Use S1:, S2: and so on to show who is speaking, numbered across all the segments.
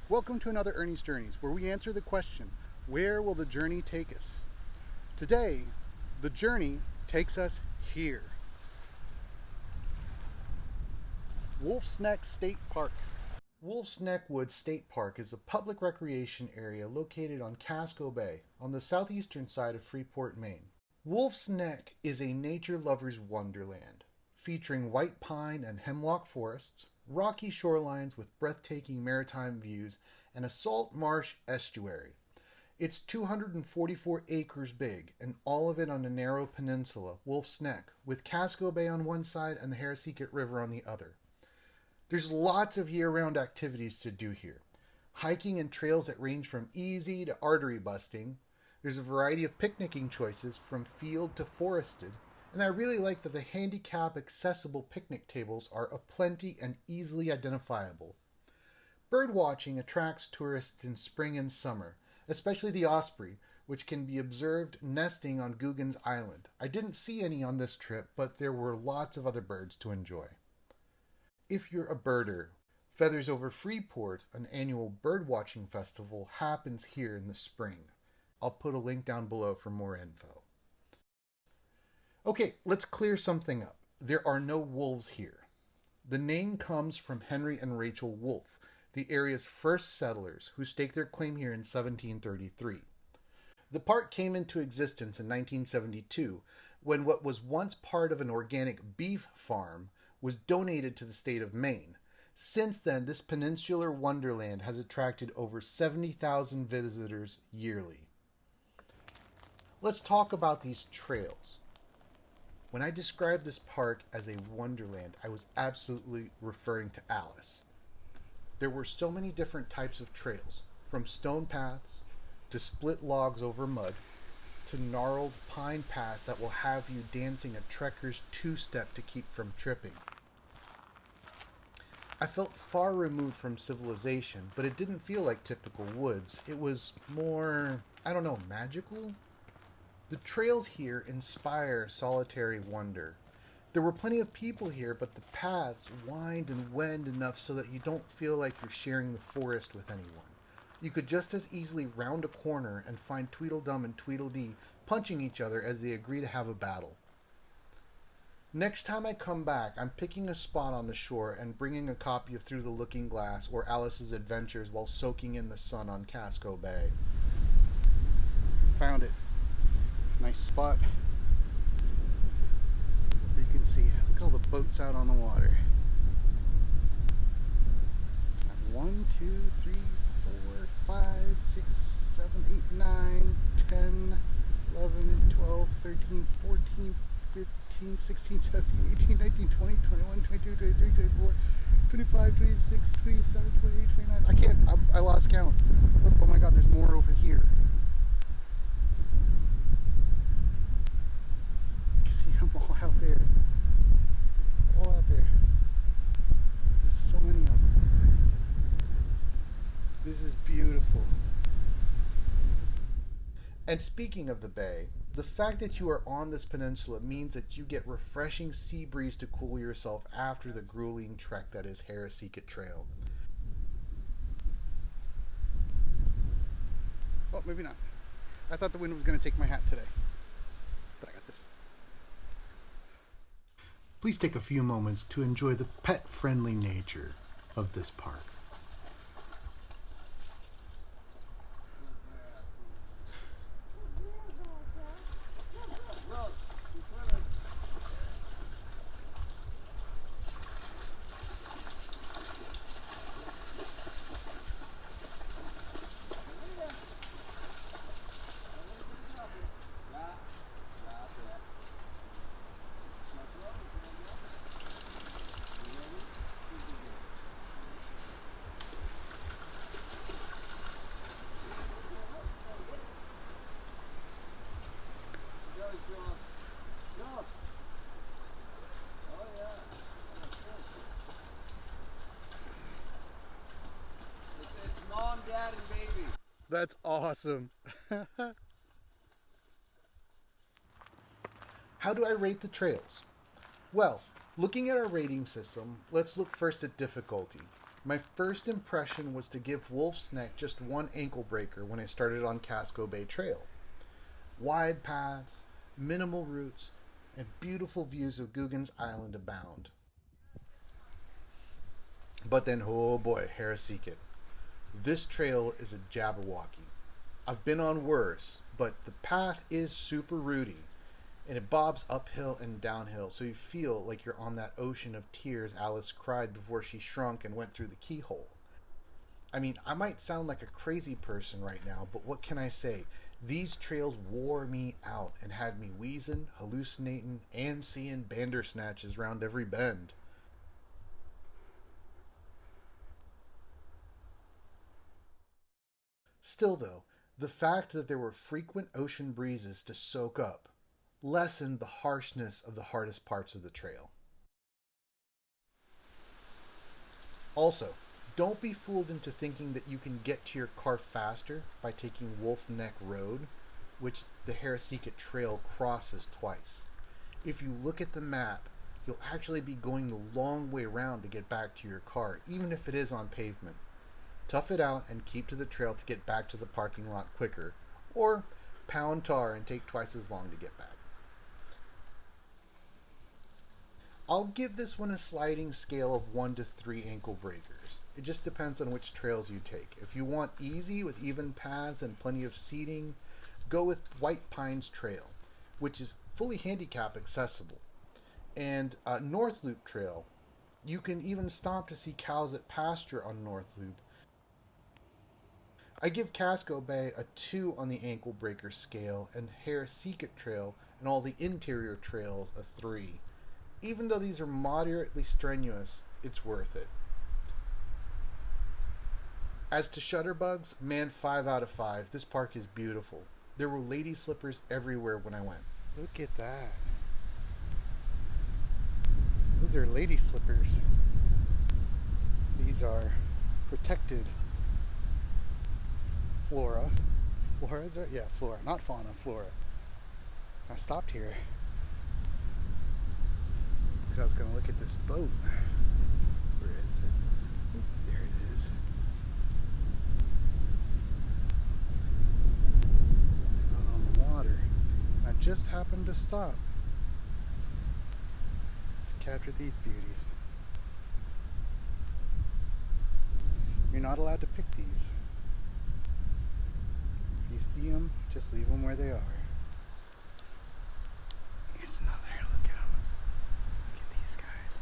S1: Welcome to another Ernie's Journeys, where we answer the question, where will the journey take us? Today, the journey takes us here. Wolf's Neck State Park. Wolf's Neck Woods State Park is a public recreation area located on Casco Bay on the southeastern side of Freeport, Maine. Wolf's Neck is a nature lover's wonderland, featuring white pine and hemlock forests, rocky shorelines with breathtaking maritime views, and a salt marsh estuary. It's 244 acres big, and all of it on a narrow peninsula, Wolf's Neck, with Casco Bay on one side and the Harraseeket River on the other. There's lots of year-round activities to do here. Hiking and trails that range from easy to artery busting. There's a variety of picnicking choices from field to forested, and I really like that the handicap accessible picnic tables are aplenty and easily identifiable. Bird watching attracts tourists in spring and summer, especially the osprey, which can be observed nesting on Guggen's Island. I didn't see any on this trip, but there were lots of other birds to enjoy. If you're a birder, Feathers Over Freeport, an annual bird watching festival, happens here in the spring. I'll put a link down below for more info. Okay, let's clear something up. There are no wolves here. The name comes from Henry and Rachel Wolfe, the area's first settlers who staked their claim here in 1733. The park came into existence in 1972 when what was once part of an organic beef farm was donated to the state of Maine. Since then, this peninsular wonderland has attracted over 70,000 visitors yearly. Let's talk about these trails. When I described this park as a wonderland, I was absolutely referring to Alice. There were so many different types of trails, from stone paths to split logs over mud to gnarled pine paths that will have you dancing a trekker's two-step to keep from tripping. I felt far removed from civilization, but it didn't feel like typical woods. It was more, magical? The trails here inspire solitary wonder. There were plenty of people here, but the paths wind and wend enough so that you don't feel like you're sharing the forest with anyone. You could just as easily round a corner and find Tweedledum and Tweedledee punching each other as they agree to have a battle. Next time I come back, I'm picking a spot on the shore and bringing a copy of Through the Looking Glass or Alice's Adventures while soaking in the sun on Casco Bay. Found it. Nice spot. Where you can see, look at all the boats out on the water. 1, 2, 3, 4, 5, 6, 7, 8, 9, 10, 11, 12, 13, 14, 15, 16, 17, 18, 19, 20, 21, 22, 23, 24, 25, 26, 27, 28, 29. I lost count. Oh my god, there's more over here. You can see them all out there. All out there. There's so many of them. This is beautiful. And speaking of the bay, the fact that you are on this peninsula means that you get refreshing sea breeze to cool yourself after the grueling trek that is Harraseeket Trail. Oh, maybe not. I thought the wind was going to take my hat today, but I got this. Please take a few moments to enjoy the pet-friendly nature of this park.
S2: Dad and baby.
S1: That's awesome. How do I rate the trails? Well, looking at our rating system, let's look first at difficulty. My first impression was to give Wolf's Neck just one ankle breaker when I started on Casco Bay Trail. Wide paths, minimal routes, and beautiful views of Guggen's Island abound. But then, oh boy, Harraseeket. This trail is a Jabberwocky. I've been on worse, but the path is super rooty, and it bobs uphill and downhill, so you feel like you're on that ocean of tears Alice cried before she shrunk and went through the keyhole. I mean, I might sound like a crazy person right now, but what can I say? These trails wore me out and had me wheezing, hallucinating, and seeing bandersnatches round every bend. Still though, the fact that there were frequent ocean breezes to soak up lessened the harshness of the hardest parts of the trail. Also, don't be fooled into thinking that you can get to your car faster by taking Wolf Neck Road, which the Harraseeket Trail crosses twice. If you look at the map, you'll actually be going the long way around to get back to your car, even if it is on pavement. Tough it out and keep to the trail to get back to the parking lot quicker, or pound tar and take twice as long to get back. I'll give this one a sliding scale of 1 to 3 ankle breakers. It just depends on which trails you take. If you want easy with even paths and plenty of seating, go with White Pines Trail, which is fully handicap accessible. And North Loop Trail, you can even stop to see cows at pasture on North Loop. I give Casco Bay a 2 on the ankle breaker scale, and Harraseeket Trail and all the interior trails a 3. Even though these are moderately strenuous, it's worth it. As to shutterbugs, man, 5 out of 5. This park is beautiful. There were Ladyslippers everywhere when I went.
S3: Look at that. Those are Ladyslippers. These are protected flora. Flora, is it? Yeah, flora. Not fauna, flora. I stopped here because I was going to look at this boat. Where is it? There it is. Out on the water. I just happened to stop to capture these beauties. You're not allowed to pick these. If you see them, just leave them where they are. Here's another. Look at them. Look at these guys.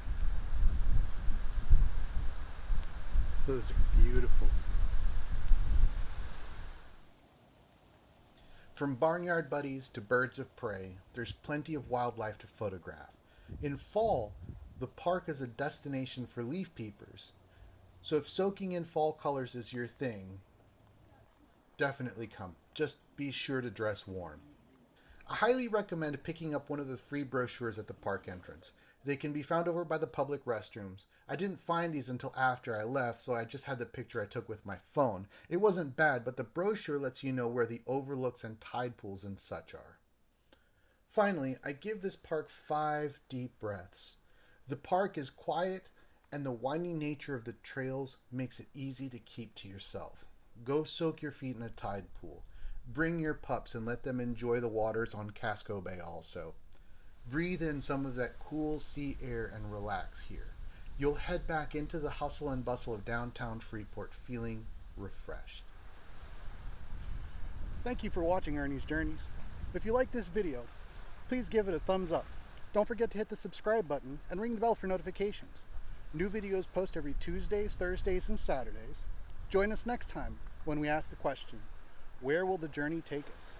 S3: Those are beautiful.
S1: From barnyard buddies to birds of prey, there's plenty of wildlife to photograph. In fall, the park is a destination for leaf peepers. So if soaking in fall colors is your thing, definitely come. Just be sure to dress warm. I highly recommend picking up one of the free brochures at the park entrance. They can be found over by the public restrooms. I didn't find these until after I left, so I just had the picture I took with my phone. It wasn't bad, but the brochure lets you know where the overlooks and tide pools and such are. Finally, I give this park 5 deep breaths. The park is quiet, and the winding nature of the trails makes it easy to keep to yourself. Go soak your feet in a tide pool. Bring your pups and let them enjoy the waters on Casco Bay also. Breathe in some of that cool sea air and relax here. You'll head back into the hustle and bustle of downtown Freeport feeling refreshed.
S3: Thank you for watching Ernie's Journeys. If you like this video, please give it a thumbs up. Don't forget to hit the subscribe button and ring the bell for notifications. New videos post every Tuesdays, Thursdays, and Saturdays. Join us next time when we ask the question, where will the journey take us?